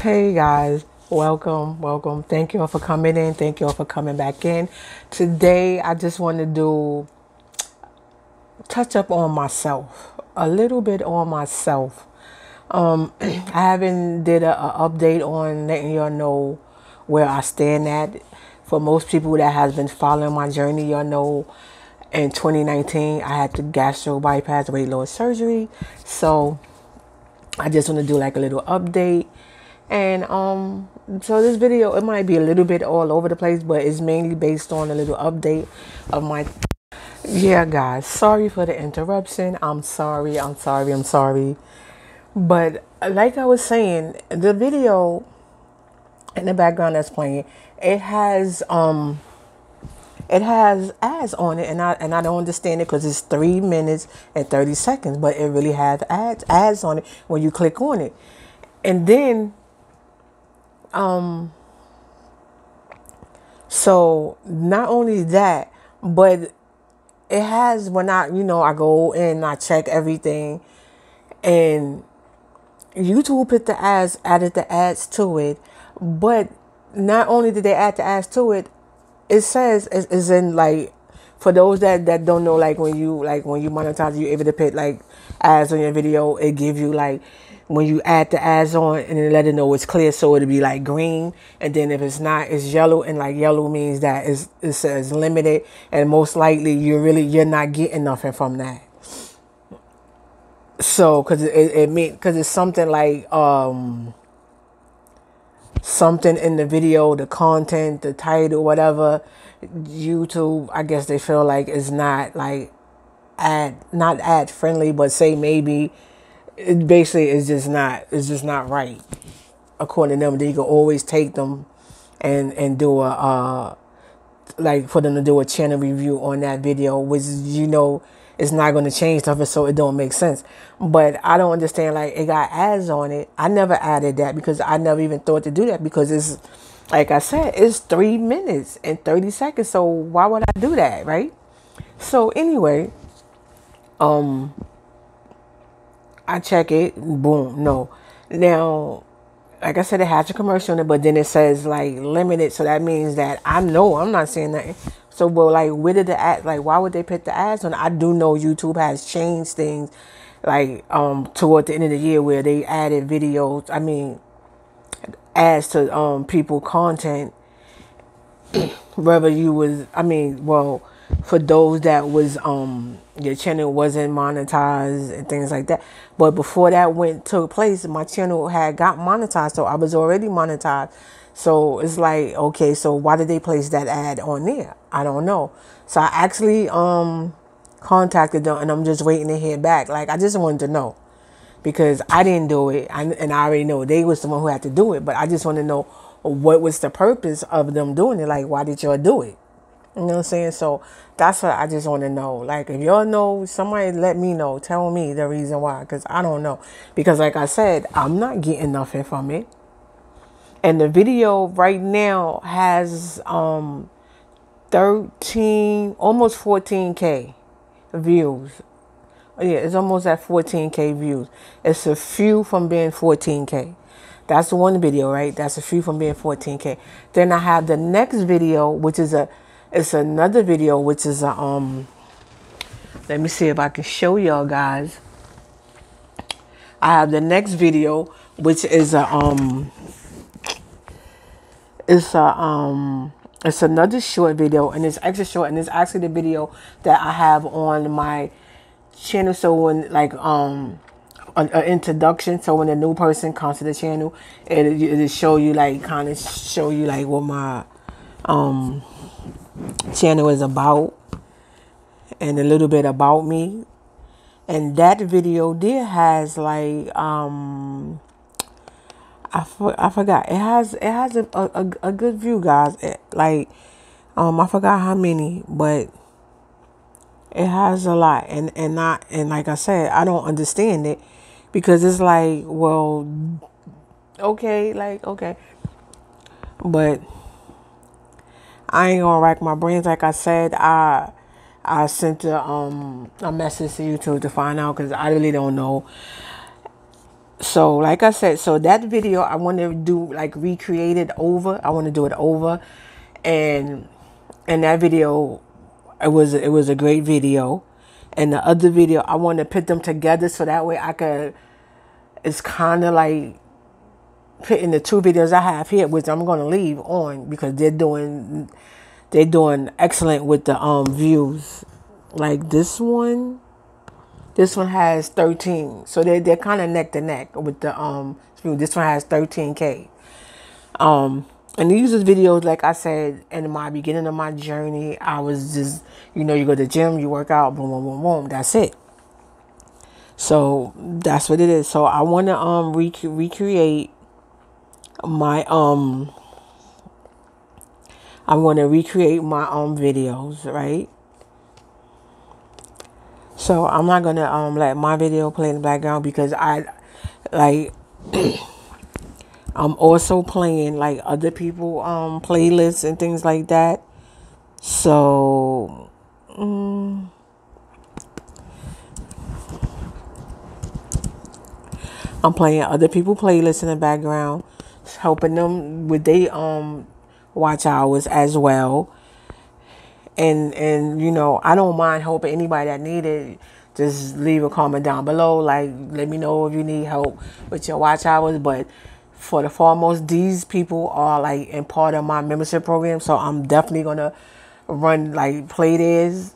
Hey guys, welcome. Thank you all for coming in. Thank you all for coming back in. Today, I just want to touch up on myself, a little bit on myself. I haven't did a update on letting y'all know where I stand at. For most people that has been following my journey, y'all know in 2019 I had the gastro bypass weight loss surgery. So I just want to do like a little update. And so this video, it might be a little bit all over the place, but it's mainly based on a little update of my... Yeah, guys, sorry for the interruption. I'm sorry. But like I was saying, the video in the background that's playing, it has ads on it, and I don't understand it because it's 3 minutes and 30 seconds, but it really has ads on it when you click on it. And then so not only that, but it has, when I go in, I check everything, and YouTube put the added the ads to it. But not only did they add the ads to it, it says is in, like, for those that don't know, like when you monetize, you're able to put like ads on your video. It give you, like, when you add the ads on, and then let it know it's clear, so it'll be like green, and then if it's not, it's yellow, and like yellow means that it says limited, and most likely you're not getting nothing from that. So because it's something like something in the video, the content, the title, whatever, YouTube, I guess they feel like is not like not ad friendly, but say maybe it basically is just not right according to them. They can always take them and do a like for them to do a channel review on that video, which it's not going to change stuff, so it don't make sense. But I don't understand, like, it got ads on it. I never added that because I never even thought to do that, because it's, like I said, it's 3 minutes and 30 seconds. So why would I do that, right? So anyway, I check it, boom, no. Now, like I said, it has a commercial in it, but then it says like limited, so that means that I'm not saying nothing. So, well, like, where did the ad, like, why would they put the ads on? I do know YouTube has changed things, like, toward the end of the year, where they added videos, ads to people content, whether you was, well, for those that was your channel wasn't monetized and things like that. But before that took place, my channel had got monetized, so I was already monetized. So it's like, okay, so why did they place that ad on there? I don't know. So I actually contacted them, and I'm just waiting to hear back. Like, I just wanted to know, because I didn't do it, and I already know they was the one who had to do it. But I just want to know what was the purpose of them doing it. Like, why did y'all do it? You know what I'm saying? So that's what I just want to know. Like, if y'all know, somebody let me know. Tell me the reason why, because I don't know. Because like I said, I'm not getting nothing from it. And the video right now has 13, almost 14K views. Yeah, it's almost at 14K views. It's a few from being 14K. That's one video, right? That's a few from being 14K. Then I have the next video, which is another video, which is let me see if I can show y'all guys. I have the next video, which is it's another short video, and it's extra short, and it's actually the video that I have on my channel. So when, like, an introduction, so when a new person comes to the channel, it'll show you, like, kind of show you like what my channel is about, and a little bit about me. And that video there has like I forgot, it has a good view, guys. I forgot how many, but it has a lot. And like I said, I don't understand it, because it's like, well, okay, but I ain't gonna rack my brains. Like I said, I sent a message to YouTube to find out, because I really don't know. So like I said, so that video I want to do, like, recreate it over. I want to do it over, and that video, it was a great video. And the other video, I want to put them together so that way I could. It's kind of like putting the two videos I have here, which I'm gonna leave on because they're doing excellent with the views. Like this one. This one has 13, so they're kind of neck to neck with the This one has 13K. And these are videos, like I said in my beginning of my journey. I was just, you go to the gym, you work out, boom, boom, boom, boom. That's it. So that's what it is. So I want to recreate my videos, right? So I'm not gonna let my video play in the background because like I'm also playing like other people playlists and things like that. So I'm playing other people playlists in the background, helping them with their watch hours as well. And I don't mind helping anybody that need it. Just leave a comment down below, like let me know if you need help with your watch hours. But for the foremost, these people are like in part of my membership program, so I'm definitely gonna run like play theirs.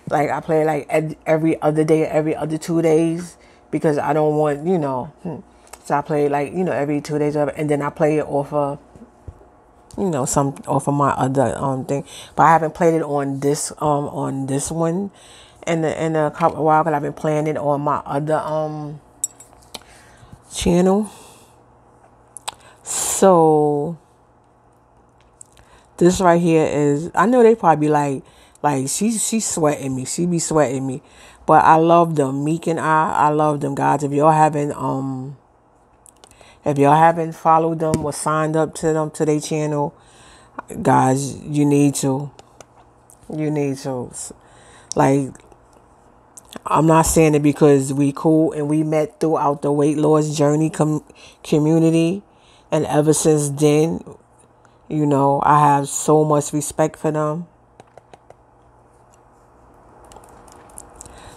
Like I play like every other day, every other 2 days, because I don't want So I play like every 2 days of it, and then I play it off of some off of my other thing. But I haven't played it on this one in a couple while, because I've been playing it on my other channel. So this right here is, I know they probably like she's sweating me. She be sweating me. But I love them. Meek and I love them, guys. If y'all haven't followed them or signed up to their channel, guys, you need to. You need to. Like, I'm not saying it because we cool and we met throughout the weight loss journey community, and ever since then, I have so much respect for them.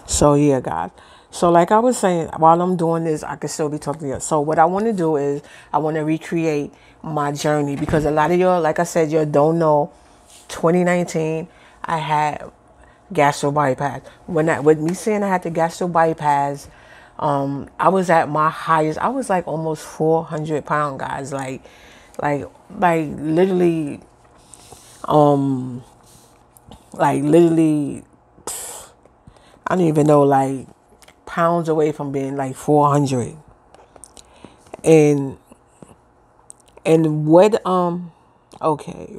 So yeah, guys. So like I was saying, while I'm doing this, I can still be talking to you. So what I want to do is I want to recreate my journey, because a lot of y'all, like I said, y'all don't know. 2019, I had gastro bypass. With me saying I had the gastro bypass, I was at my highest. I was like almost 400 pounds, guys. Like literally, I don't even know, like pounds away from being like 400. And what okay,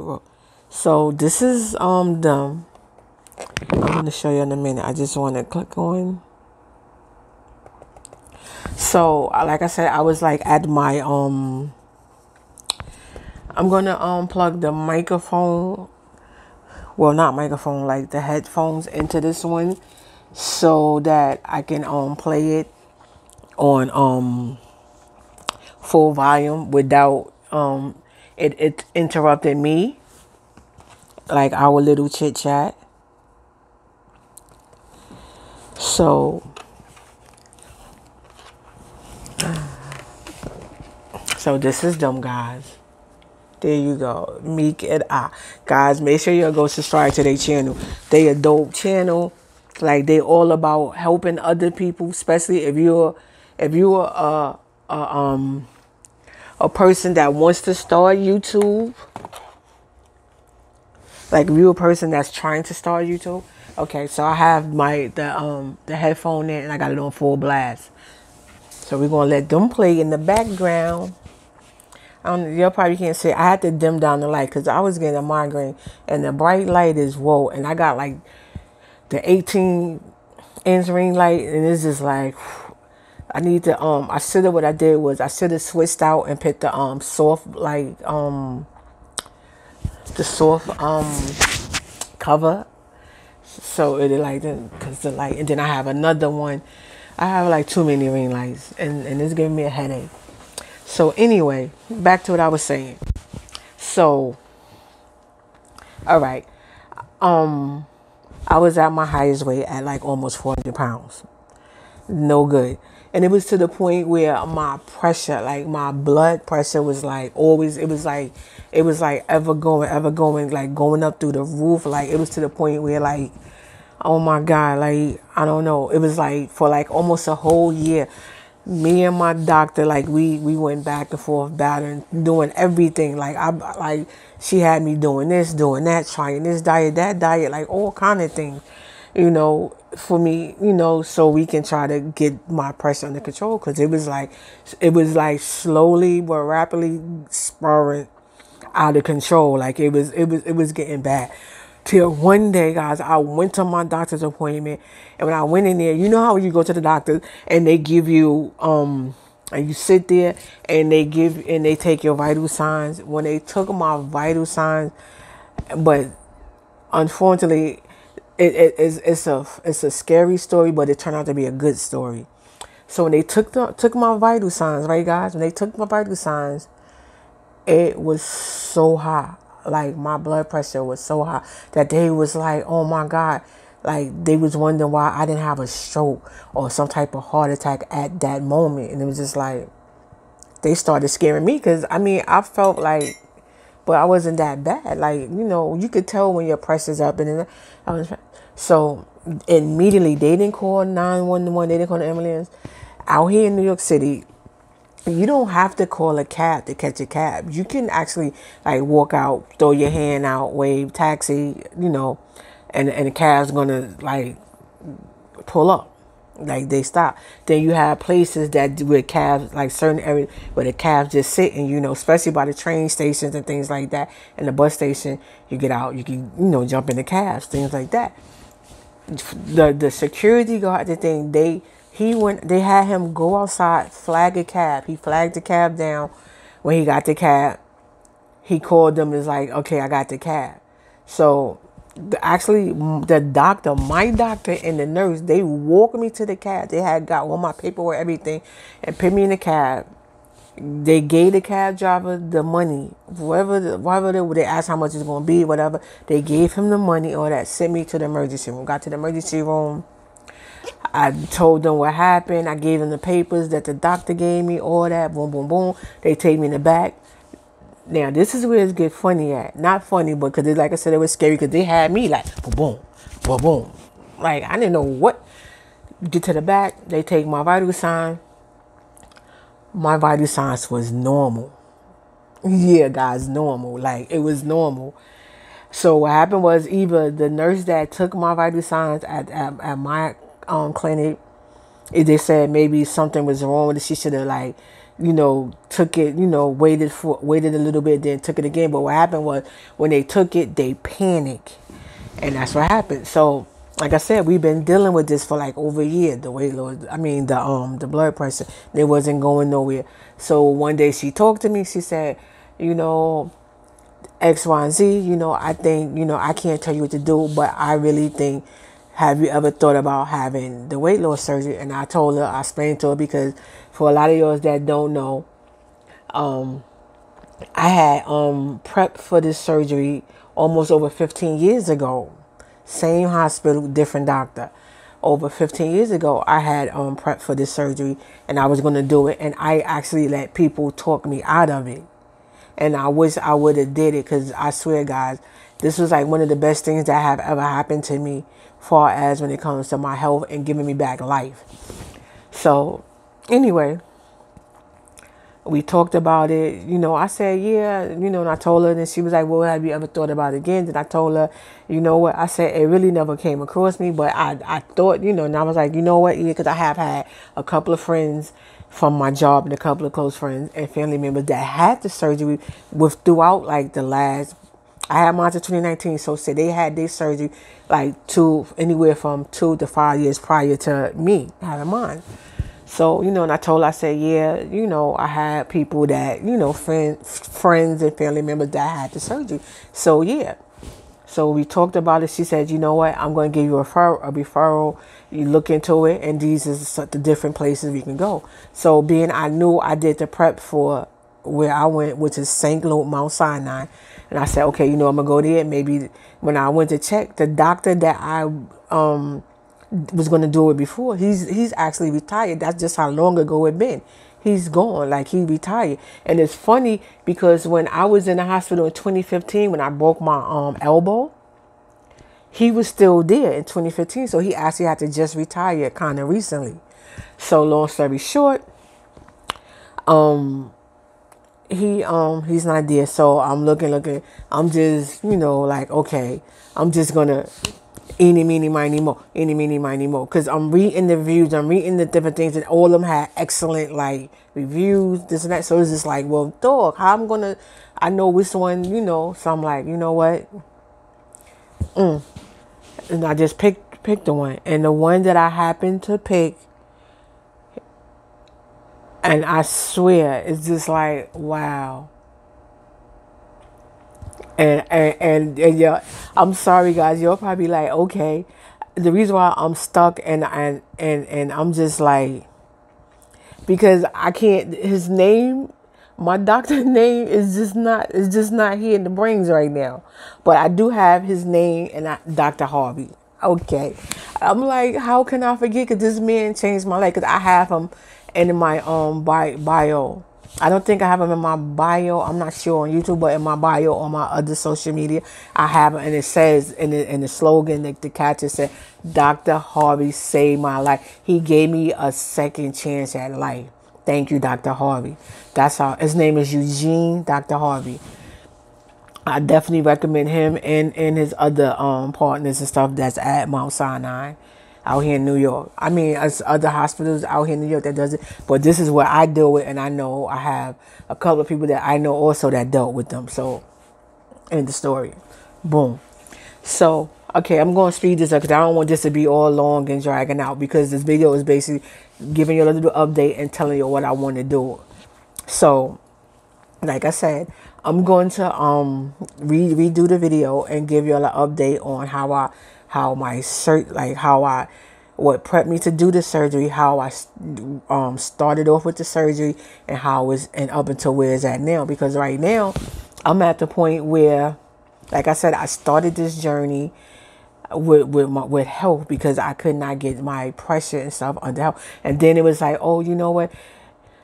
so this is them. I'm going to show you in a minute. I just want to click on. So like I said, I was like at my I'm going to plug the microphone, well, not microphone, like the headphones into this one, so that I can play it on full volume without it interrupting me, like our little chit chat. So this is them, guys. There you go. Meek and I. Guys, make sure you go subscribe to their channel. They a dope channel. Like, they all about helping other people, especially if you're a person that wants to start YouTube. Like, if you're a person that's trying to start YouTube. Okay, so I have the headphone in, and I got it on full blast. So we're gonna let them play in the background. Y'all probably can't see. I had to dim down the light because I was getting a migraine, and the bright light is whoa. And I got like the 18-inch ring light, and it's just like I need to. I should have. What I did was I should have switched out and put the soft cover, so it like, because the light. And then I have another one I have like too many ring lights, and it's giving me a headache. So anyway, back to what I was saying. So, all right. Um, I was at my highest weight at like almost 400 pounds. No good. And it was to the point where my pressure, like my blood pressure was like always, it was like ever going, like going up through the roof. Like it was to the point where like, oh my God, like, I don't know. It was like for like almost a whole year, me and my doctor, like we went back and forth battling, doing everything. Like like she had me doing this, doing that, trying this diet, that diet, like all kind of things, for me, so we can try to get my pressure under control. Cause it was like slowly but rapidly spiraling out of control. Like it was getting bad. Till one day, guys, I went to my doctor's appointment, and when I went in there, you know how you go to the doctor and they give you and you sit there and they take your vital signs. When they took my vital signs, but unfortunately, it's a scary story, but it turned out to be a good story. So when they took my vital signs, right, guys? When they took my vital signs, it was so high. Like my blood pressure was so high that they was like, oh my God. Like they was wondering why I didn't have a stroke or some type of heart attack at that moment. And it was just like, they started scaring me because I mean, I felt like, but I wasn't that bad. Like, you could tell when your pressure's up and then so immediately they didn't call 911. They didn't call the ambulance. Out here in New York City, you don't have to call a cab to catch a cab. You can actually like walk out, throw your hand out, wave taxi, and the cab's gonna like pull up. Like they stop. Then you have places that where cabs, like certain areas where the cabs just sit, and especially by the train stations and things like that, and the bus station, you get out, you can jump in the cabs, things like that. The security guard, the thing, they had him go outside, flag a cab. He flagged the cab down. When he got the cab, he called them, is like, okay, I got the cab. So actually the doctor, my doctor and the nurse, they walked me to the cab. They had got all my paperwork, everything, and put me in the cab. They gave the cab driver the money, whatever they asked how much it's going to be, whatever. They gave him the money, all that, sent me to the emergency room. Got to the emergency room. I told them what happened. I gave them the papers that the doctor gave me, all that, boom, boom, boom. They take me in the back. Now, this is where it gets funny at. Not funny, but because, like I said, it was scary because they had me like, boom, boom, boom, boom. Like, I didn't know what. Get to the back. They take my vital sign. My vital signs was normal. Yeah, guys, normal. Like, it was normal. So what happened was either the nurse that took my vital signs at my clinic, they said maybe something was wrong with it. She should have took it, waited a little bit, then took it again. But what happened was when they took it, they panicked, and that's what happened. So like I said, we've been dealing with this for like over a year. The weight loss, the blood pressure, it wasn't going nowhere. So one day she talked to me. She said, X, Y, and Z, I think, I can't tell you what to do, but I really think, have you ever thought about having the weight loss surgery? And I told her, I explained to her, because for a lot of yours that don't know, I had prepped for this surgery almost over 15 years ago. Same hospital, different doctor. Over 15 years ago, I had prepped for this surgery, and I was going to do it, and I actually let people talk me out of it. And I wish I would have did it, because I swear, guys, this was like one of the best things that have ever happened to me, far as when it comes to my health and giving me back life. So anyway, we talked about it. I said, yeah, and I told her, and she was like, well, have you ever thought about it again? Then I told her, you know what? I said, it really never came across me, but I thought, and I was like, you know what? Yeah, because I have had a couple of friends from my job and a couple of close friends and family members that had the surgery with throughout like the last, I had mine in 2019. So say they had their surgery like anywhere from 2 to 5 years prior to me having mine. So, and I told her, I said, yeah, I had people that, friends and family members that had the surgery. So, yeah. So we talked about it. She said, you know what, I'm going to give you a referral, you look into it, and these is the different places we can go. So being I knew I did the prep for where I went, which is St. Luke, Mount Sinai. And I said, okay, I'm going to go there. Maybe when I went to check, the doctor that I was going to do it before, he's actually retired. That's just how long ago it been. He's gone, like he retired. And it's funny because when I was in the hospital in 2015, when I broke my elbow, he was still there in 2015. So he actually had to just retire kind of recently. So long story short, he's not there. So I'm looking. I'm just, like, okay, I'm just gonna eeny, meeny, miny, mo. Because I'm reading the reviews, I'm reading the different things, and all of them had excellent, like, reviews, this and that. So it's just like, well, dog, I know which one, So I'm like, you know what? And I just picked the one. And the one that I happened to pick, and I swear, it's just like, wow. And yeah, I'm sorry guys, you're probably like, okay. The reason why I'm stuck and I'm just like, because I can't, his name, my doctor's name is just not here in the brains right now. But I do have his name, and Dr. Harvey. Okay. I'm like, how can I forget? Because this man changed my life. Because I have him in my bio. I don't think I have him in my bio. I'm not sure on YouTube, but in my bio on my other social media, I have him, and it says in the slogan, the catch, it said, Dr. Harvey saved my life. He gave me a second chance at life. Thank you, Dr. Harvey. That's how his name is, Eugene Dr. Harvey. I definitely recommend him and his other partners and stuff that's at Mount Sinai out here in New York. I mean, there's other hospitals out here in New York that does it, but this is where I deal with, and I know I have a couple of people that I know also that dealt with them. So, end the story. Boom. So, okay, I'm going to speed this up because I don't want this to be all long and dragging out, because this video is basically giving you a little update and telling you what I want to do. So, like I said, I'm going to redo the video and give you all an update on what prepped me to do the surgery, how I started off with the surgery, and how it's and up until where it's at now. Because right now, I'm at the point where, like I said, I started this journey with health, because I could not get my pressure and stuff under health. And then it was like, oh, you know what?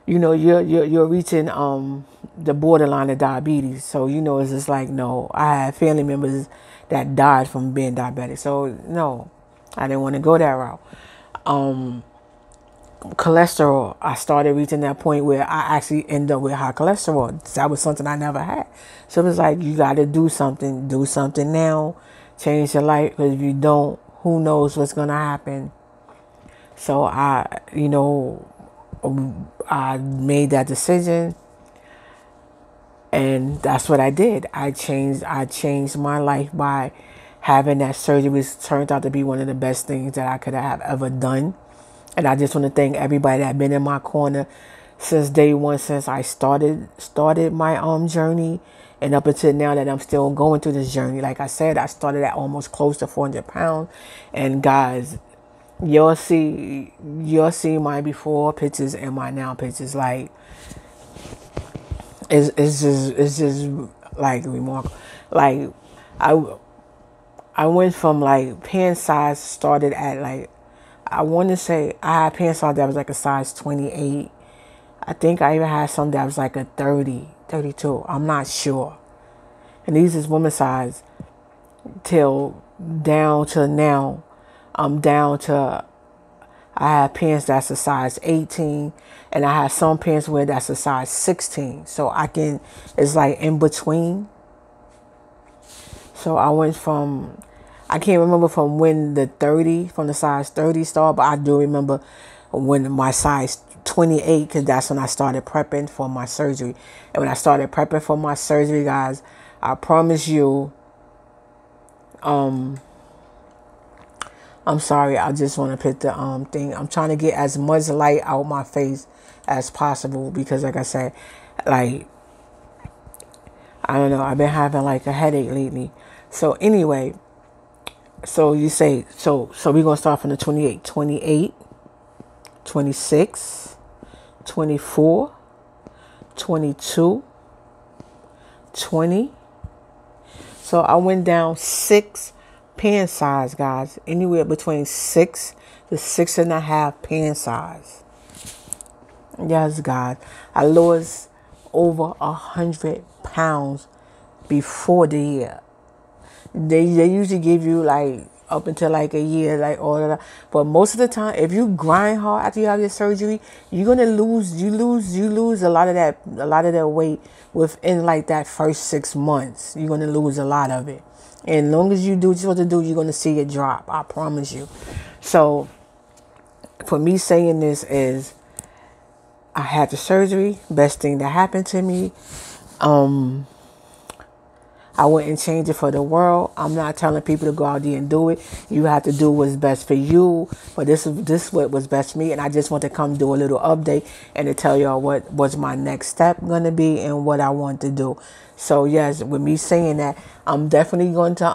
You're reaching the borderline of diabetes. So, it's just like, no, I had family members that died from being diabetic. So, no, I didn't want to go that route. Cholesterol, I started reaching that point where I actually ended up with high cholesterol. That was something I never had. So it was like, you got to do something now, change your life. Because if you don't, who knows what's going to happen. So I made that decision, and that's what I did. I changed my life by having that surgery, which turned out to be one of the best things that I could have ever done. And I just want to thank everybody that been in my corner since day one, since I started my journey, and up until now that I'm still going through this journey. Like I said, I started at almost close to 400 pounds, and guys, you'll see my before pictures and my now pictures. Like, it's just like remarkable. Like, I went from, like, pant size started at, like, I want to say I had pant size that was like a size 28. I think I even had some that was like a 30, 32. I'm not sure. And these is woman size till down to now. I'm down to, I have pants that's a size 18, and I have some pants where that's a size 16. So it's like in between. So I went from, I can't remember from when from the size 30 started, but I do remember when my size 28, because that's when I started prepping for my surgery. And when I started prepping for my surgery, guys, I promise you, I'm sorry, I just want to put the thing. I'm trying to get as much light out my face as possible, because like I said, like, I don't know, I've been having like a headache lately. So anyway, So you say, so we're going to start from the 28, 28, 26, 24, 22, 20. So I went down 6 pant size, guys. Anywhere between 6 to 6.5 pant size. Yes, guys. I lost over 100 pounds before the year. They usually give you like up until like a year, like all of that. But most of the time, if you grind hard after you have your surgery, you're gonna lose a lot of that weight within like that first 6 months. You're gonna lose a lot of it. And as long as you do what you're supposed to do, you're gonna see it drop. I promise you. So for me saying this is I had the surgery, best thing that happened to me. I wouldn't change it for the world. I'm not telling people to go out there and do it. You have to do what's best for you. But this is what was best for me. And I just want to come do a little update and to tell y'all what was my next step going to be and what I want to do. So yes, with me saying that, I'm definitely going to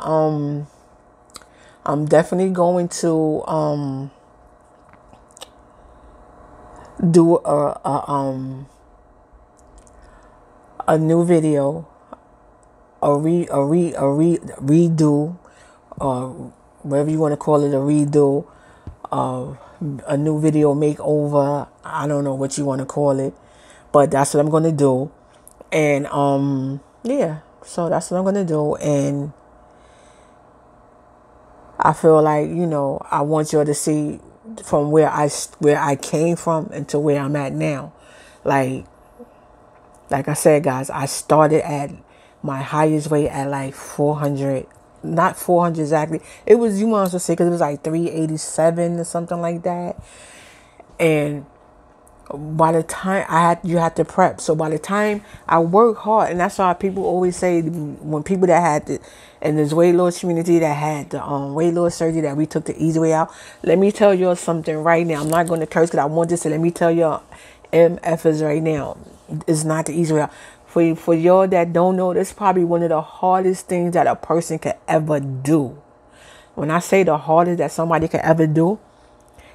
do a new video, redo, or whatever you want to call it, a redo, a new video makeover. I don't know what you want to call it, but that's what I'm going to do. And yeah, so that's what I'm going to do. And I feel like, I want y'all to see from where I came from and to where I'm at now. Like I said, guys, I started at my highest weight at like 400, not 400 exactly. It was, you might as well say, because it was like 387 or something like that. And by the time you had to prep. So by the time I work hard, and that's why people always say when people that had the, in this weight loss community that had the weight loss surgery, that we took the easy way out. Let me tell you something right now. I'm not going to curse because I want this to. Let me tell y'all, MFers right now, it's not the easy way out. For y'all that don't know, this is probably one of the hardest things that a person could ever do. When I say the hardest that somebody could ever do,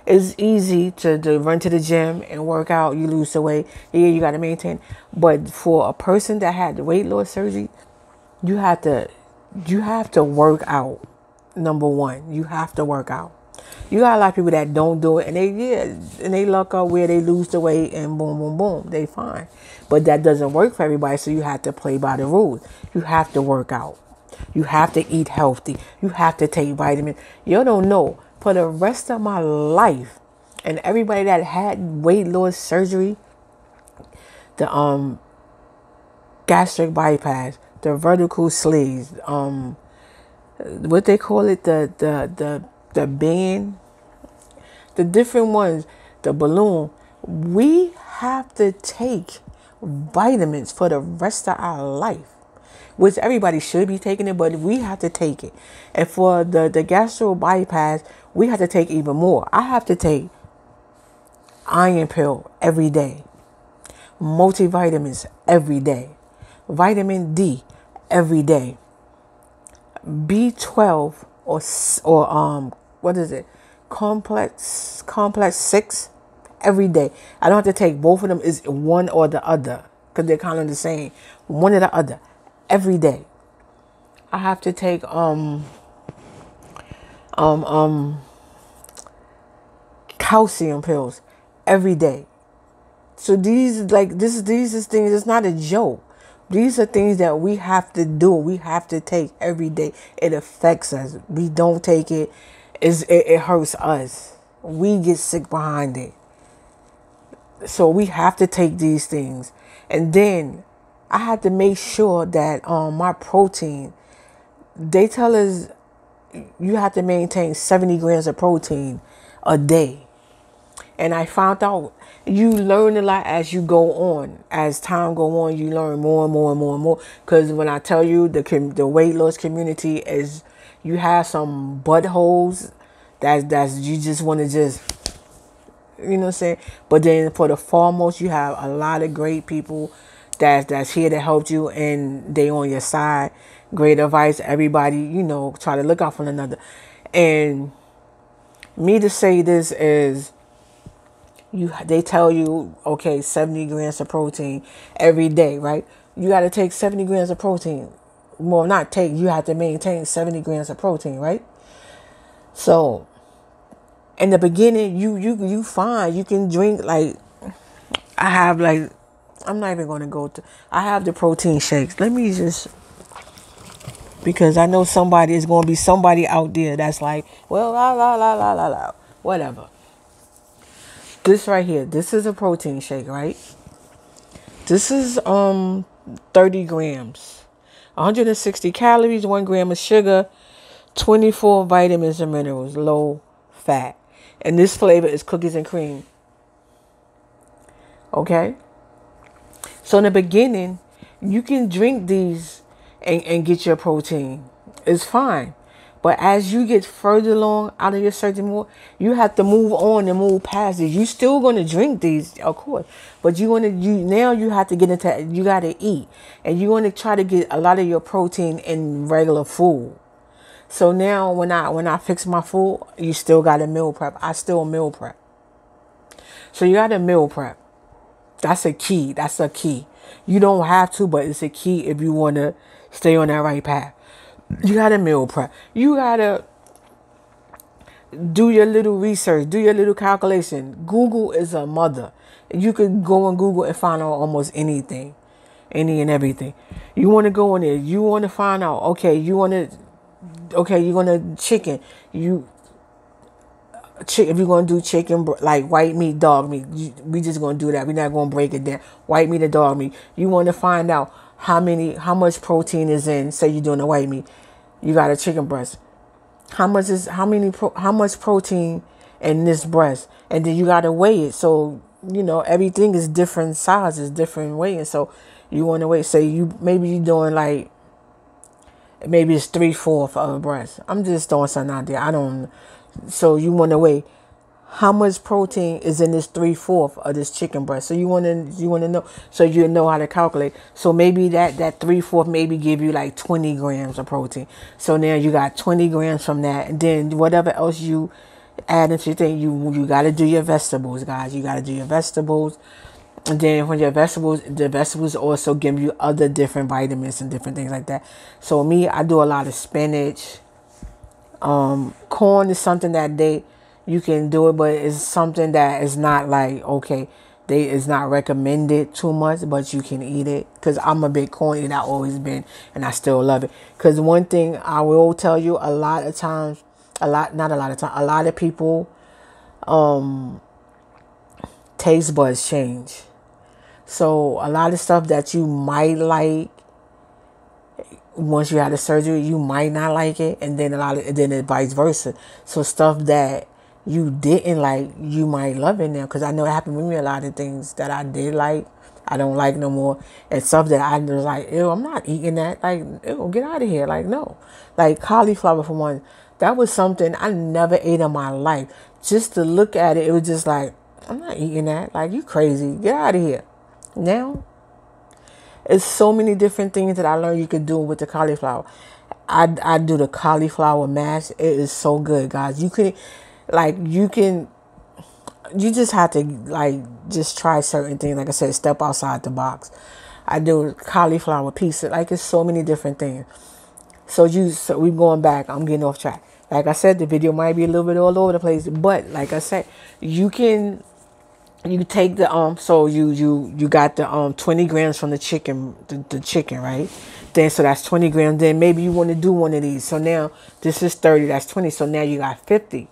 it's easy to run to the gym and work out. You lose the weight. Yeah, you got to maintain. But for a person that had the weight loss surgery, you have to work out. Number one, you have to work out. You got a lot of people that don't do it, and they luck up where they lose the weight and boom, boom, boom, they fine. But that doesn't work for everybody, so you have to play by the rules. You have to work out. You have to eat healthy. You have to take vitamins. You don't know. For the rest of my life, and everybody that had weight loss surgery, the gastric bypass, the vertical sleeves, what they call it, the band, the different ones, the balloon. We have to take vitamins for the rest of our life, which everybody should be taking it, but we have to take it. And for the gastro bypass, we have to take even more. I have to take iron pill every day, multivitamins every day, vitamin D every day, B12 or what is it? Complex 6 every day. I don't have to take both of them. Is one or the other, because they're kind of the same. One or the other every day. I have to take calcium pills every day. So these is things. It's not a joke. These are things that we have to do. We have to take every day. It affects us. We don't take it, it hurts us. We get sick behind it. So we have to take these things. And then I had to make sure that my protein, they tell us you have to maintain 70 grams of protein a day. And I found out you learn a lot as you go on. As time go on, you learn more and more and more and more. Because when I tell you the weight loss community is, you have some buttholes that's you just want to just, you know what I'm saying? But then for the foremost, you have a lot of great people that's here to help you, and they on your side. Great advice. Everybody, try to look out for one another. And me to say this is, they tell you, okay, 70 grams of protein every day, right? You got to take 70 grams of protein. Well, not take, you have to maintain 70 grams of protein, right? So in the beginning, you fine. You can drink, like, I have, like, I'm not even going to go to, I have the protein shakes. Let me just, because I know somebody is going to be somebody out there that's like, well, la, la, la, la, la, la, whatever. This right here, this is a protein shake, right? This is 30 grams, 160 calories, 1 gram of sugar, 24 vitamins and minerals, low fat. And this flavor is cookies and cream. Okay? So in the beginning, you can drink these and get your protein. It's fine. But as you get further along out of your certain more, you have to move on and move past it. You still gonna drink these, of course, but you now you have to get into, you gotta eat, and you want to try to get a lot of your protein in regular food. So now when I fix my food, you still got to meal prep. I still meal prep. So you got to meal prep. That's a key. That's a key. You don't have to, but it's a key if you want to stay on that right path. You got to meal prep. You got to do your little research, do your little calculation. Google is a mother. You could go on Google and find out almost anything, any and everything. You want to go in there. You want to find out, okay, you're going to chicken. If you're going to do chicken, like white meat, dog meat, we just going to do that. We're not going to break it down. White meat or dog meat. You want to find out how much protein is in, say you're doing a white meat. You got a chicken breast. How much protein in this breast? And then you got to weigh it. So, everything is different sizes, different weight. So you want to weigh, say maybe you're doing like, maybe it's 3/4 of a breast. I'm just throwing something out there. So you want to weigh how much protein is in this 3/4 of this chicken breast. So you want to know, so you know how to calculate. So maybe that 3/4 maybe give you like 20 grams of protein. So now you got 20 grams from that, and then whatever else you add into your thing, you got to do your vegetables, guys. You got to do your vegetables. And then when the vegetables also give you other different vitamins and different things like that. So me, I do a lot of spinach. Corn is something that you can do it, but it's something that is not like, okay, it's not recommended too much, but you can eat it. Because I'm a big corn eater, I've always been, and I still love it. Because one thing I will tell you, a lot of people, taste buds change. So a lot of stuff that you might like, once you had the surgery, you might not like it, and then then vice versa. So stuff that you didn't like, you might love it now. Because I know it happened with me. A lot of things that I did like, I don't like no more, and stuff that I was like, ew, I'm not eating that. Like, ew, get out of here. Like, no. Like cauliflower, for one, that was something I never ate in my life. Just to look at it, it was just like, I'm not eating that. Like, you crazy. Get out of here. Now, it's so many different things that I learned you could do with the cauliflower. I do the cauliflower mash. It is so good, guys. You just have to just try certain things. Like I said, step outside the box. I do cauliflower pizza. Like, it's so many different things. So we're going back. I'm getting off track. Like I said, the video might be a little bit all over the place, but like I said, you take the so you got the 20 grams from the chicken, the chicken, right? Then so that's 20 grams. Then maybe you want to do one of these. So now this is 30, that's 20. So now you got 50,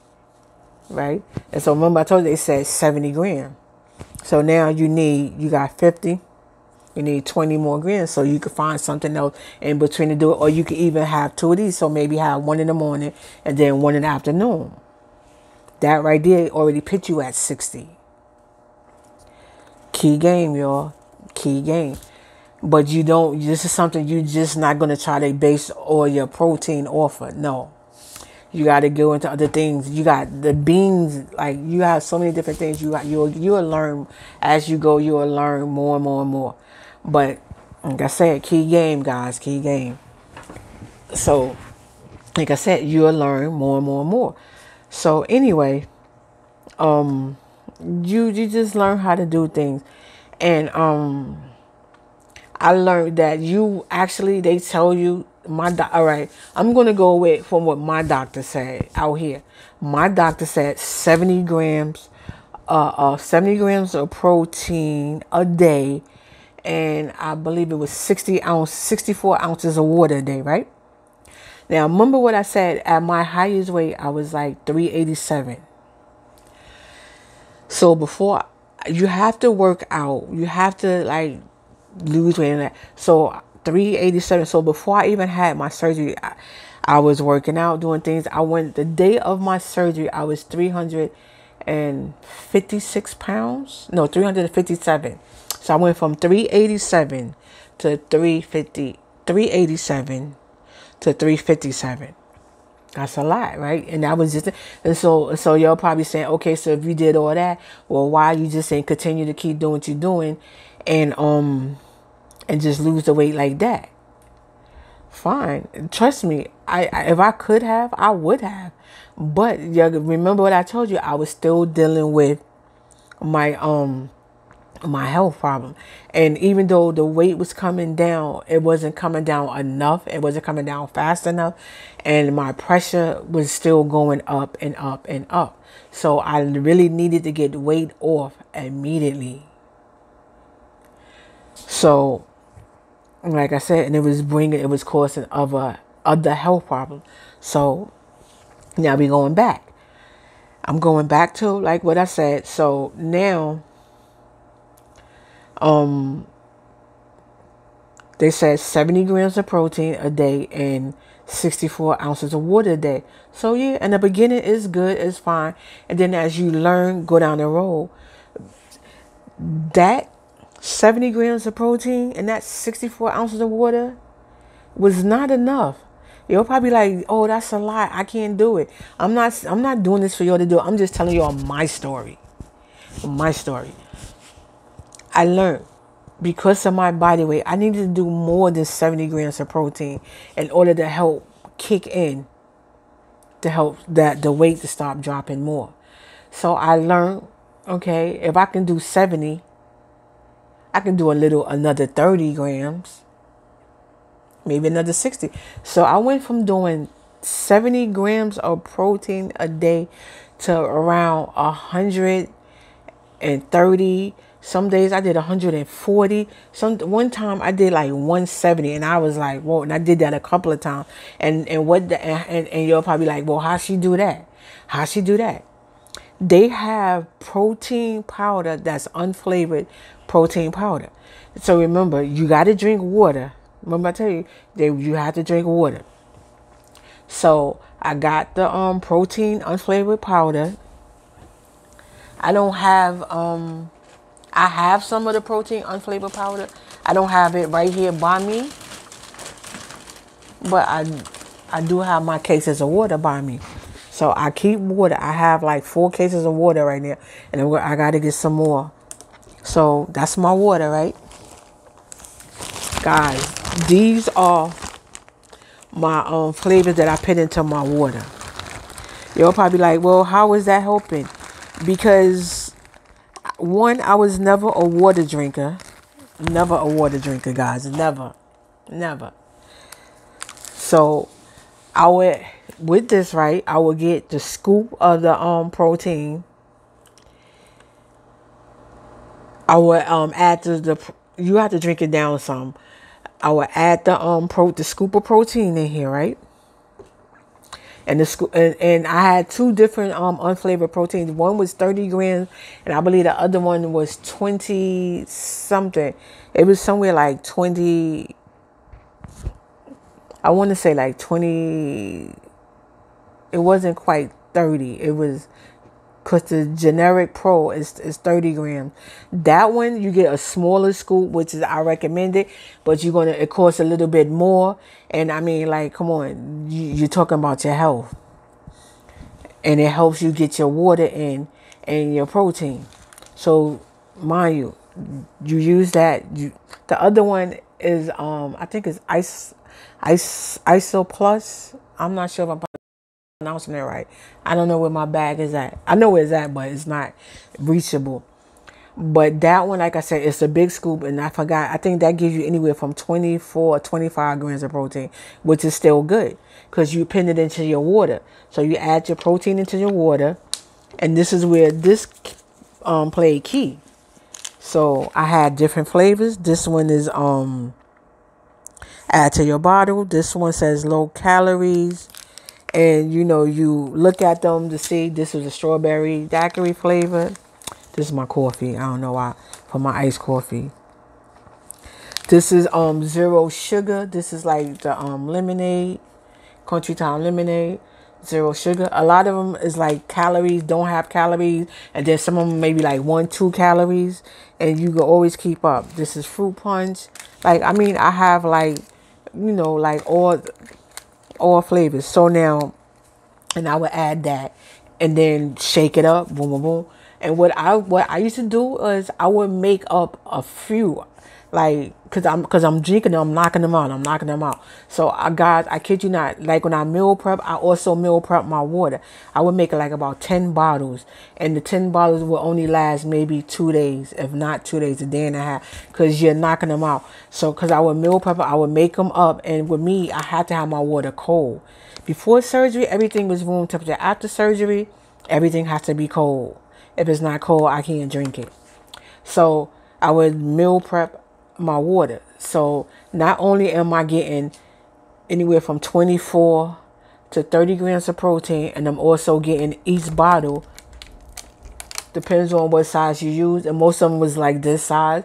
right? And so remember I told you they said 70 grams. So now you got 50. You need 20 more grams, so you can find something else in between to do it, or you can even have 2 of these. So maybe have one in the morning and then one in the afternoon. That right there already put you at 60. Key game, y'all. Key game. But this is something you're just not going to try to base all your protein off of. No. You got to go into other things. You got the beans. Like, you have so many different things. You'll learn as you go. You'll learn more and more and more. But like I said, key game, guys. Key game. So like I said, you'll learn more and more and more. So anyway, you just learn how to do things. And I learned that you actually, they tell you, all right, I'm going to go with from what my doctor said out here. My doctor said 70 grams of protein a day, and I believe it was 64 ounces of water a day, right? Now, remember what I said, at my highest weight, I was like 387. So before, you have to work out, you have to like lose weight and that. So 387. So before I even had my surgery, I was working out, doing things. I went, the day of my surgery, I was 356 pounds. No, 357. So I went from 387 to 387 to 357. That's a lot, right? And that was just, and so y'all probably saying, okay, so if you did all that, well, why you just ain't continue to keep doing what you're doing, and just lose the weight like that? Fine, trust me. I if I could have, I would have, but you remember what I told you? I was still dealing with my my health problem. And even though the weight was coming down, it wasn't coming down enough. It wasn't coming down fast enough. And my pressure was still going up and up and up. So I really needed to get weight off immediately. So, like I said, and it was causing other health problems. So now we're going back. I'm going back to like what I said. So now, they said 70 grams of protein a day and 64 ounces of water a day. So yeah, in the beginning it's good, it's fine. And then as you learn, go down the road, that 70 grams of protein and that 64 ounces of water was not enough. You'll probably like, oh, that's a lot, I can't do it. I'm not doing this for y'all to do. I'm just telling y'all my story. My story. I learned, because of my body weight, I needed to do more than 70 grams of protein in order to help kick in, to help that the weight to stop dropping more. So I learned, okay, if I can do 70, I can do another 30 grams, maybe another 60. So I went from doing 70 grams of protein a day to around 130. Some days I did 140. One time I did like 170, and I was like, whoa! And I did that a couple of times. And you're probably like, well, how she do that? How she do that? They have protein powder that's unflavored protein powder. So remember, you got to drink water. Remember I tell you, you have to drink water. So I got the protein unflavored powder. I don't have I have some of the protein unflavored powder. I don't have it right here by me, but I do have my cases of water by me. So I keep water. I have like 4 cases of water right now, and I got to get some more. So that's my water, right? Guys, these are my flavors that I put into my water. You'll probably like, well, how is that helping? Because one, I was never a water drinker. Never a water drinker, guys. Never. So with this, right, I would get the scoop of the protein. I would add you have to drink it down some. I would add the scoop of protein in here, right? And and I had 2 different unflavored proteins. One was 30 grams, and I believe the other one was 20 something. It was somewhere like 20. I want to say like 20. It wasn't quite 30. It was, because the generic pro is 30 grams. That one, you get a smaller scoop, which is, I recommend it, but it costs a little bit more. And I mean, like, come on, you're talking about your health. And it helps you get your water in and your protein. So, mind you use that. The other one is, I think it's ISO Plus. I'm not sure if I'm pronouncing it right. I don't know where my bag is at. I know where it's at, but it's not reachable. But that one, like I said, it's a big scoop, and I forgot. I think that gives you anywhere from 24 or 25 grams of protein, which is still good because you pin it into your water. So you add your protein into your water, and this is where this played key. So I had different flavors. This one is add to your bottle. This one says low calories. And you look at them to see this is a strawberry daiquiri flavor. This is my coffee. I don't know why. For my iced coffee. This is zero sugar. This is like the lemonade. Country Town lemonade. Zero sugar. A lot of them is like calories, don't have calories. And then some of them maybe like 1-2 calories. And you can always keep up. This is fruit punch. Like, I mean, I have like, like all flavors. So now, and I would add that and then shake it up. Boom, boom, boom. And what I used to do is I would make up a few, like, cause I'm drinking them, I'm knocking them out. So I kid you not, like when I meal prep, I also meal prep my water. I would make like about 10 bottles, and the 10 bottles will only last maybe 2 days, if not 2 days, a day and a half, cause you're knocking them out. So, cause I would meal prep, I would make them up, and with me, I had to have my water cold. Before surgery, everything was room temperature. After surgery, everything has to be cold. If it's not cold, I can't drink it. So I would meal prep my water. So not only am I getting anywhere from 24 to 30 grams of protein, and I'm also getting each bottle, depends on what size you use, and most of them was like this size,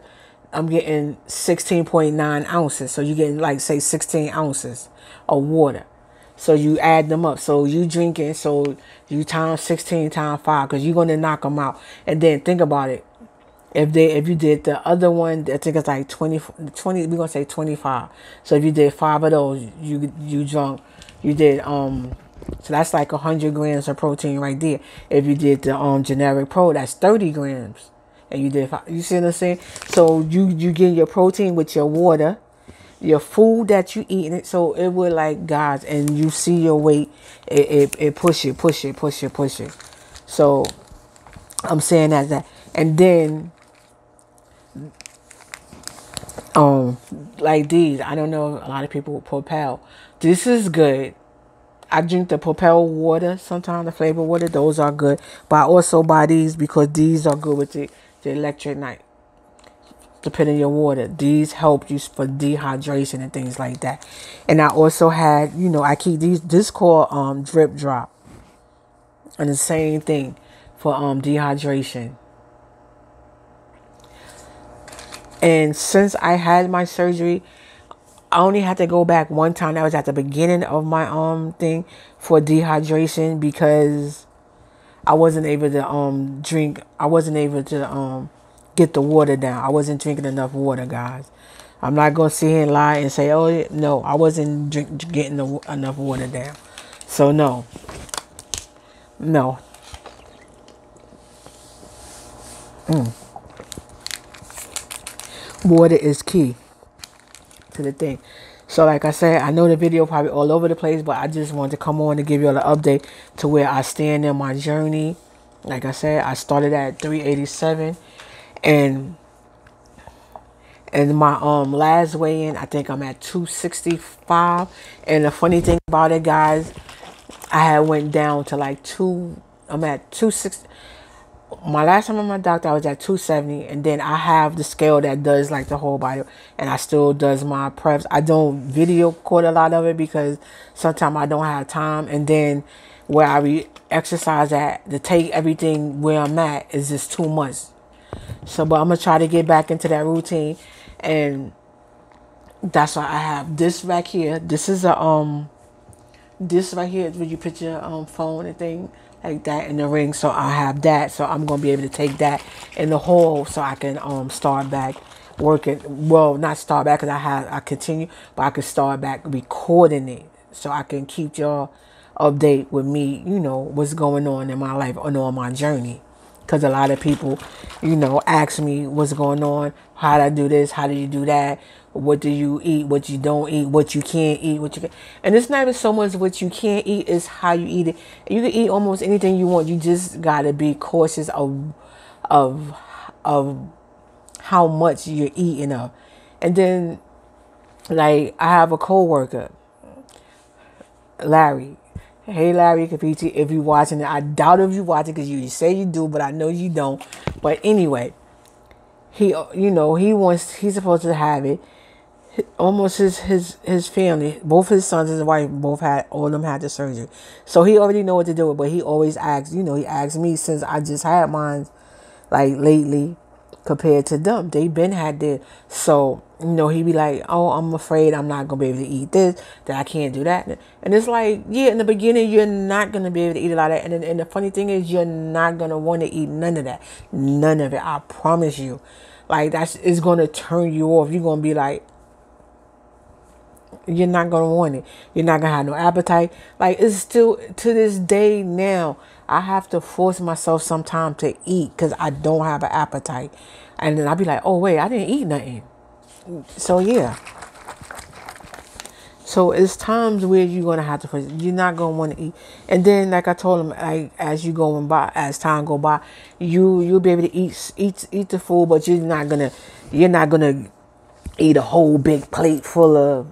I'm getting 16.9 ounces. So you're getting like, say, 16 ounces of water. So you add them up. So you drinking, so you times 16 times 5, because you're going to knock them out. And then think about it. If you did the other one, I think it's like 20 we're going to say 25. So if you did 5 of those, you drunk, you did, so that's like 100 grams of protein right there. If you did the generic pro, that's 30 grams. And you did 5, you see what I'm saying? So you get your protein with your water, your food that you eating it, so it would like, guys, and you see your weight, it push it. So I'm saying that, and then like these, I don't know, a lot of people Propel. This is good. I drink the Propel water sometimes, the flavor water. Those are good. But I also buy these because these are good with the electric night. Depending on your water, these help you for dehydration and things like that. And I also had, I keep this called drip drop, and the same thing for dehydration. And since I had my surgery, I only had to go back one time. That was at the beginning of my thing for dehydration, because I wasn't able to drink. I wasn't able to get the water down. I wasn't drinking enough water, guys. I'm not going to sit here and lie and say, oh, no, I wasn't getting enough water down. So, no. Water is key to the thing. So, like I said, I know the video probably all over the place, but I just wanted to come on to give you all an update to where I stand in my journey. Like I said, I started at 387. And my last weigh-in, I think I'm at 265. And the funny thing about it, guys, I had went down to like I'm at 260. My last time at my doctor, I was at 270. And then I have the scale that does like the whole body, and I still does my preps. I don't video record a lot of it because sometimes I don't have time. And then where I exercise at, to take everything where I'm at is just too much. So, but I'm going to try to get back into that routine. And that's why I have this back here. This is this right here is where you put your phone and thing like that in the ring. So I have that. So I'm going to be able to take that in the hole so I can start back working. Well, not start back because I continue, but I can start back recording it so I can keep y'all update with me, what's going on in my life and on my journey. Because a lot of people, ask me what's going on, how do I do this, how do you do that, What do you eat? What you don't eat? What you can't eat? What you can, and it's not even so much what you can't eat; it's how you eat it. You can eat almost anything you want. You just gotta be cautious of of how much you're eating of. And then, like, I have a coworker, Larry. Hey, Larry, if you watching it, I doubt if you watching because you say you do, but I know you don't. But anyway, he's supposed to have it. Almost his family, both his sons and his wife, all of them had the surgery. So he already know what to do with, but he always asks, he asks me since I just had mine, like lately, compared to them. They been had this. So, he be like, oh, I'm afraid I'm not going to be able to eat this, that I can't do that. And it's like, yeah, in the beginning, you're not going to be able to eat a lot of that. And the funny thing is, you're not going to want to eat none of that. None of it. I promise you. Like, it's going to turn you off. You're going to be like, you're not going to want it. You're not going to have no appetite. Like, it's still, to this day now, I have to force myself sometime to eat because I don't have an appetite. And then I'll be like, oh, wait, I didn't eat nothing. So, yeah. So, it's times where you're going to have to, you're not going to want to eat. And then, like I told him, like, as time go by, you'll be able to eat the food, but you're not going to eat a whole big plate full of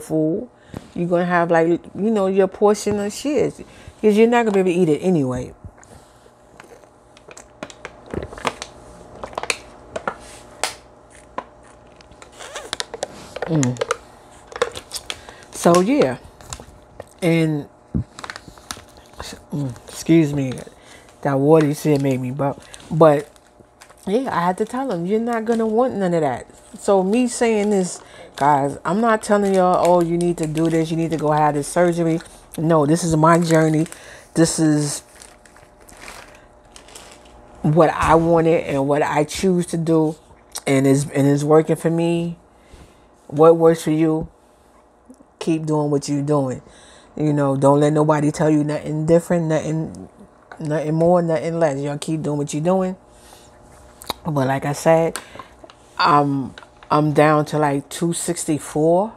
food. You're going to have, like, your portion of shit. Because you're not going to be able to eat it anyway. So, yeah. And, excuse me, that water you said made me burp. But, yeah, I had to tell him, you're not going to want none of that. So, me saying this, guys, I'm not telling y'all, oh, you need to do this, you need to go have this surgery. No, this is my journey. This is what I wanted and what I choose to do. And it's working for me. What works for you, keep doing what you're doing. Don't let nobody tell you nothing different, nothing more, nothing less. Y'all keep doing what you're doing. But like I said, I'm down to like 264.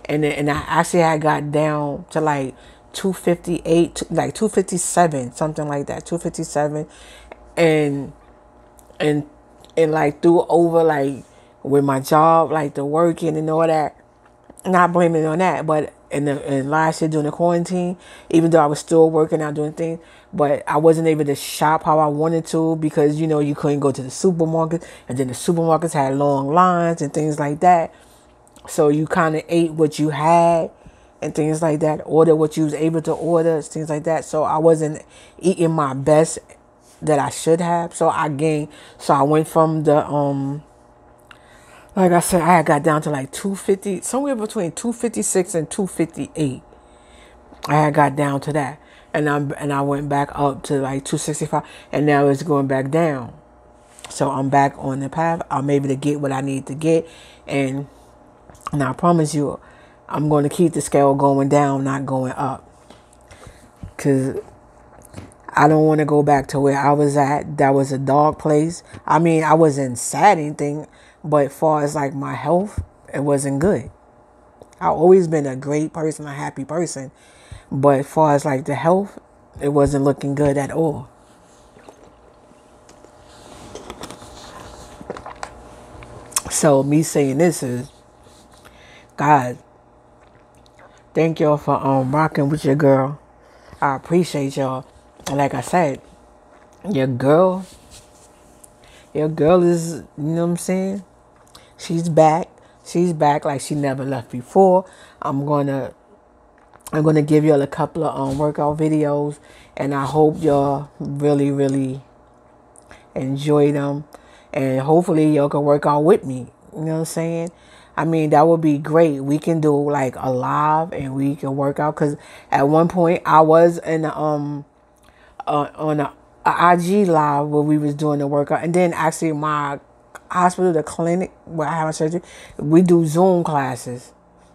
And I actually had got down to like 258, like 257, something like that, 257. And like through over, like, with my job, like the working and all that, not blaming it on that, but in last year during the quarantine, even though I was still working out doing things, but I wasn't able to shop how I wanted to because, you couldn't go to the supermarket, and then the supermarkets had long lines and things like that. So you kind of ate what you had and things like that, order what you was able to order, things like that. So I wasn't eating my best that I should have. So I gained. So I went from the like I said, I got down to like 250, somewhere between 256 and 258. I had got down to that, and I went back up to like 265, and now it's going back down. So I'm back on the path. I'm able to get what I need to get, and I promise you, I'm going to keep the scale going down, not going up, because I don't want to go back to where I was at. That was a dark place. I mean, I wasn't sad or anything, but as far as like my health, it wasn't good. I've always been a great person, a happy person. But as far as like the health, it wasn't looking good at all. So me saying this is, God, thank y'all for rocking with your girl. I appreciate y'all. And like I said, your girl is, you know what I'm saying? She's back. She's back like she never left before. I'm gonna give y'all a couple of workout videos, and I hope y'all really, really enjoy them, and hopefully y'all can work out with me. You know what I'm saying? I mean, that would be great. We can do like a live, and we can work out. Cause at one point I was in on a IG live where we was doing the workout, and then actually my hospital, the clinic where I had my surgery, we do Zoom classes.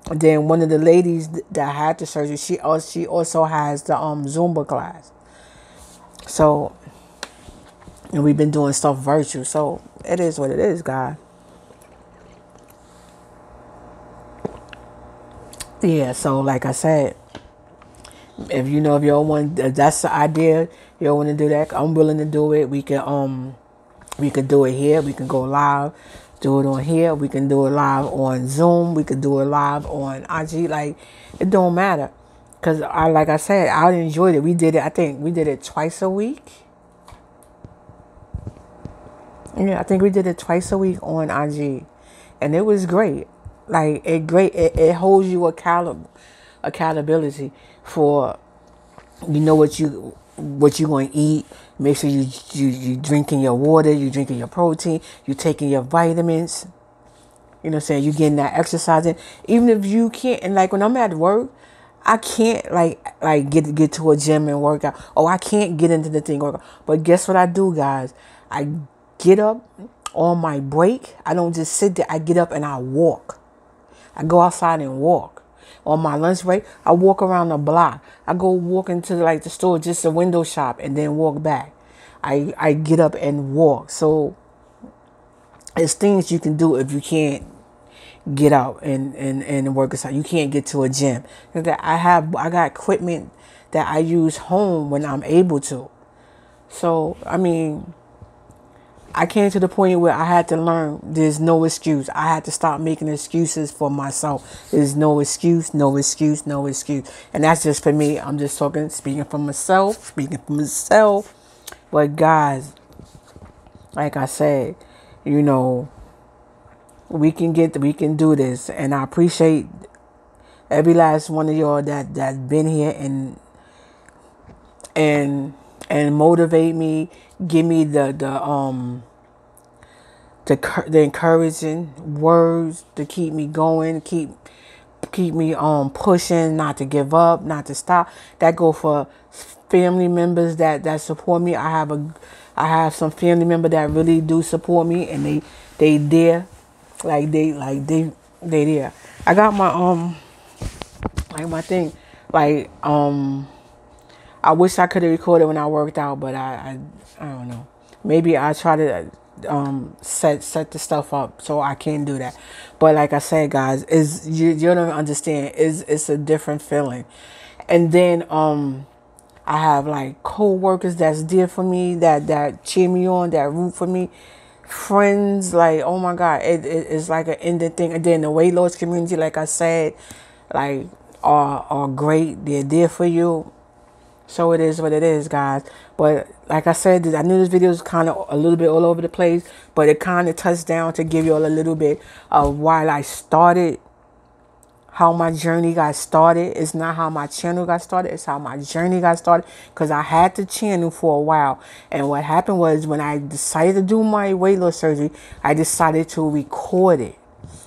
And then one of the ladies that had the surgery, she also has the Zumba class. So, and we've been doing stuff virtual. So it is what it is, guys. Yeah, so like I said, if you know, if you don't want, if that's the idea, you don't want to do that, I'm willing to do it. We could do it here. We can go live, do it on here. We can do it live on Zoom. We could do it live on IG. Like, it don't matter. Cause like I said, I enjoyed it. We did it. I think we did it twice a week. Yeah, I think we did it twice a week on IG, and it was great. Like, it holds you accountability for, you know, what you going to eat. Make sure you drinking your water, you drinking your protein, you taking your vitamins. You know what I'm saying? You getting that exercise in. Even if you can't, and like when I'm at work, I can't like get to a gym and work out. Oh, I can't get into the thing work out. But guess what I do, guys? I get up on my break. I don't just sit there. I get up and I walk. I go outside and walk. On my lunch break, I walk around the block. I go walk into like the store, just a window shop, and then walk back. I get up and walk. So it's things you can do if you can't get out and work aside. You can't get to a gym. I got equipment that I use home when I'm able to. So I mean, I came to the point where I had to learn there's no excuse. I had to stop making excuses for myself. There's no excuse, no excuse, no excuse. And that's just for me. I'm just speaking for myself. But guys, like I said, you know, we can do this. And I appreciate every last one of y'all that's been here and motivate me, give me the encouraging words to keep me going, keep me pushing, not to give up, not to stop. That go for family members that support me. I have some family members that really do support me, and they there, they there. I got my like my thing, like I wish I could have recorded when I worked out, but I don't know. Maybe I try to set the stuff up so I can do that. But like I said, guys, is you don't understand. It's a different feeling. And then I have like co-workers that's there for me, that cheer me on, that root for me. Friends, like, oh my God, it's like an ended thing. And then the weight loss community, like I said, like are great. They're there for you. So it is what it is, guys. But like I said, I knew this video was kind of a little bit all over the place, but it kind of touched down to give you all a little bit of why I started, how my journey got started. It's not how my channel got started. It's how my journey got started, because I had the channel for a while. And what happened was, when I decided to do my weight loss surgery, I decided to record it.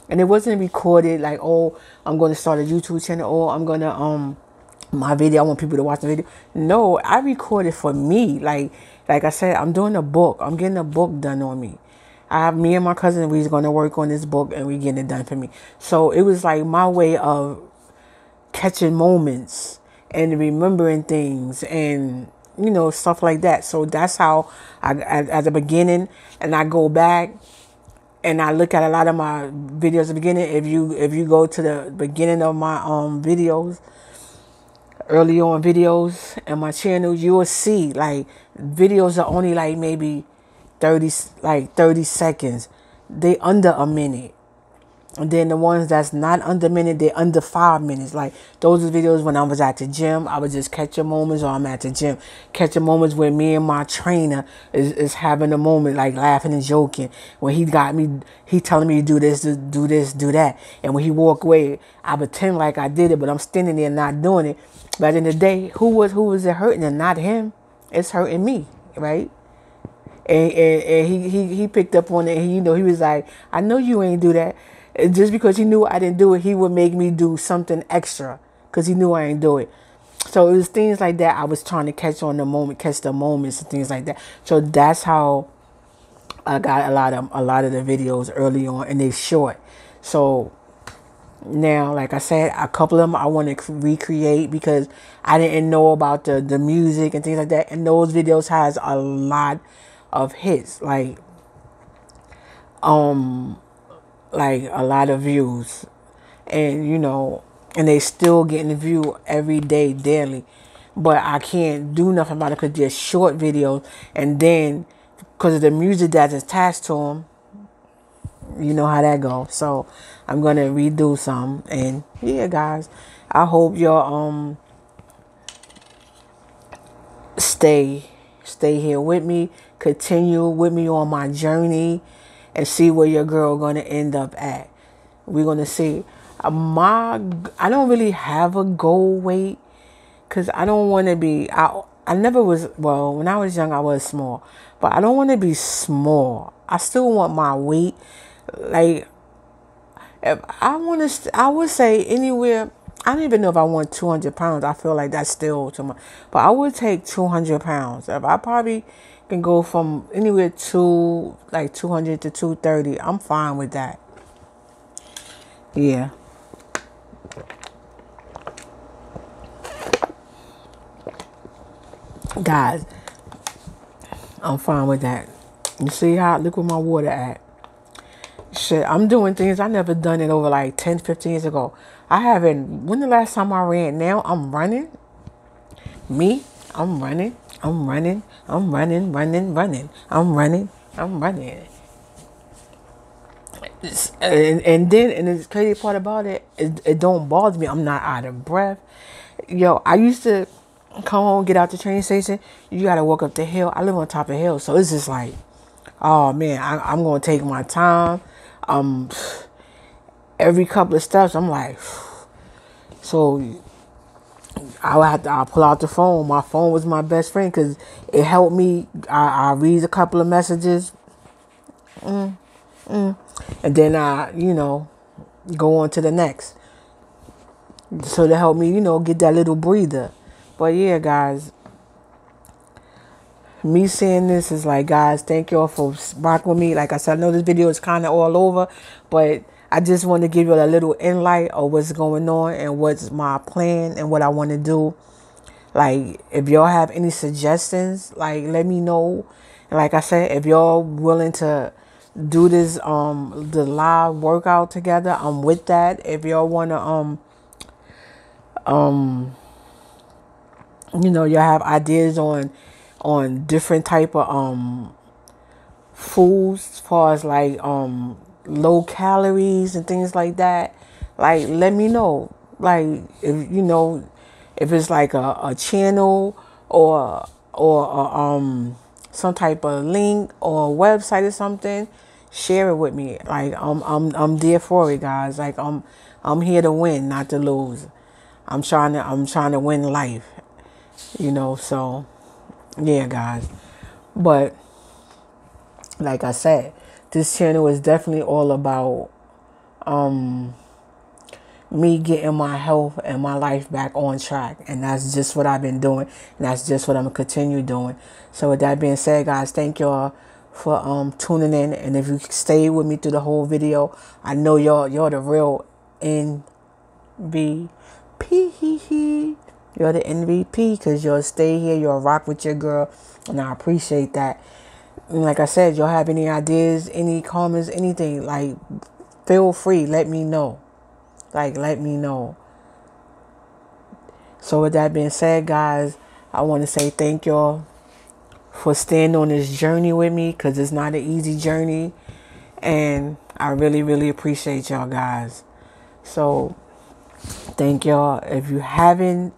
And it wasn't recorded like, oh, I'm going to start a YouTube channel, or I'm going to my video, I want people to watch the video. No, I recorded for me. Like I said, I'm doing a book. I'm getting a book done on me. Me and my cousin, we're going to work on this book, and we're getting it done for me. So it was like my way of catching moments and remembering things, and you know, stuff like that. So that's how at the beginning, and I go back and I look at a lot of my videos at the beginning. If you go to the beginning of my videos, early on videos and my channel, you will see like videos are only like maybe 30 seconds. They under a minute. And then the ones that's not under a minute, they're under 5 minutes. Like, those are videos when I was at the gym. I would just catch a moments, or I'm at the gym, catch a moments where me and my trainer is having a moment, like laughing and joking. When he telling me to do this, do this, do that. And when he walk away, I pretend like I did it, but I'm standing there not doing it. But at the end of the day, who was it hurting? And not him. It's hurting me, right? And he picked up on it. And he was like, I know you ain't do that. Just because he knew I didn't do it, he would make me do something extra because he knew I ain't do it. So it was things like that. I was trying to catch the moments and things like that. So that's how I got a lot of the videos early on, and they short. So now, like I said, a couple of them I want to recreate because I didn't know about the music and things like that. And those videos has a lot of hits, like a lot of views. And and they still getting view every day, daily. But I can't do nothing about it because they're short videos, and then because of the music that's attached to them, you know how that goes. So I'm gonna redo some, and yeah, guys, I hope y'all stay here with me, continue with me on my journey, and see where your girl gonna end up at. We're gonna see. I don't really have a goal weight because I don't want to be. I never was. Well, when I was young, I was small, but I don't want to be small. I still want my weight. Like, if I want to, I would say anywhere. I don't even know if I want 200 pounds. I feel like that's still too much. But I would take 200 pounds. If I probably can go from anywhere to like 200 to 230, I'm fine with that. Yeah. Guys, I'm fine with that. You see how, look where my water at. Shit, I'm doing things I never done it over like 10, 15 years ago. I haven't, when the last time I ran? Now I'm running. Me, I'm running. I'm running. I'm running, running. I'm running. I'm running. And the crazy part about it don't bother me. I'm not out of breath. Yo, I used to come home, get out the train station. You got to walk up the hill. I live on top of the hill. So it's just like, oh man, I'm going to take my time. Every couple of steps, I'm like, so I'll pull out the phone. My phone was my best friend because it helped me. I read a couple of messages. And then go on to the next. So to help me, get that little breather. But yeah, guys, me saying this is like, guys, thank y'all for rocking with me. Like I said, I know this video is kind of all over, but I just want to give you a little insight of what's going on and what's my plan and what I want to do. Like, if y'all have any suggestions, like, let me know. And like I said, if y'all willing to do this, the live workout together, I'm with that. If y'all want to, y'all have ideas on different type of foods as far as like low calories and things like that, like let me know. Like, if it's like a channel or some type of link or a website or something, share it with me. Like, I'm there for it, guys. Like, I'm here to win, not to lose. I'm trying to win life, so yeah, guys. But like I said, this channel is definitely all about me getting my health and my life back on track. And that's just what I've been doing. And that's just what I'm going to continue doing. So with that being said, guys, thank y'all for tuning in. And if you stay with me through the whole video, I know you're the real MVP. You're the MVP because you'll stay here. You'll rock with your girl. And I appreciate that. And like I said, y'all have any ideas, any comments, anything, like, feel free. Let me know. Like, let me know. So with that being said, guys, I want to say thank y'all for staying on this journey with me, because it's not an easy journey. And I really, really appreciate y'all, guys. So thank y'all. If you haven't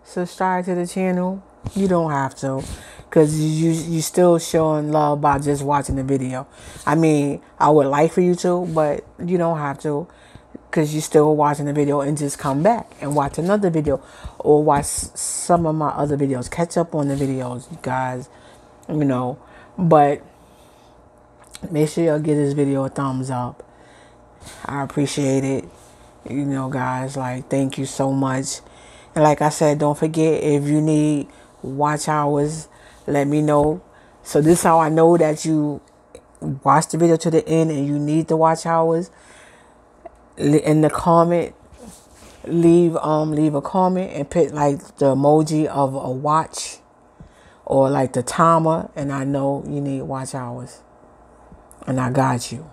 subscribed to the channel, you don't have to, because you still showing love by just watching the video. I mean, I would like for you to, but you don't have to, because you're still watching the video, and just come back and watch another video or watch some of my other videos. Catch up on the videos, guys, But make sure y'all give this video a thumbs up. I appreciate it. Guys, like, thank you so much. And like I said, don't forget, if you need watch hours, let me know. So this is how I know that you watched the video to the end and you need the watch hours. In the comment, leave a comment and put like the emoji of a watch or like the timer, and I know you need watch hours, and I got you.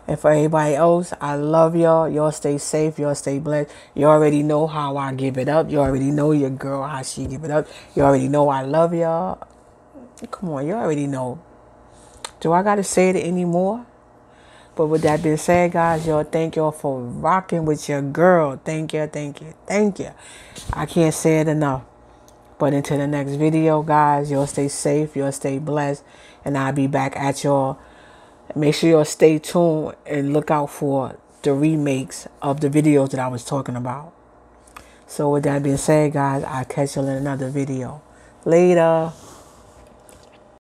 And for everybody else, I love y'all. Y'all stay safe. Y'all stay blessed. You already know how I give it up. You already know your girl, how she give it up. You already know I love y'all. Come on, you already know. Do I got to say it anymore? But with that being said, guys, y'all, thank y'all for rocking with your girl. Thank you, thank you, thank you. I can't say it enough. But until the next video, guys, y'all stay safe. Y'all stay blessed. And I'll be back at y'all. Make sure y'all stay tuned and look out for the remakes of the videos that I was talking about. So with that being said, guys, I'll catch y'all in another video. Later.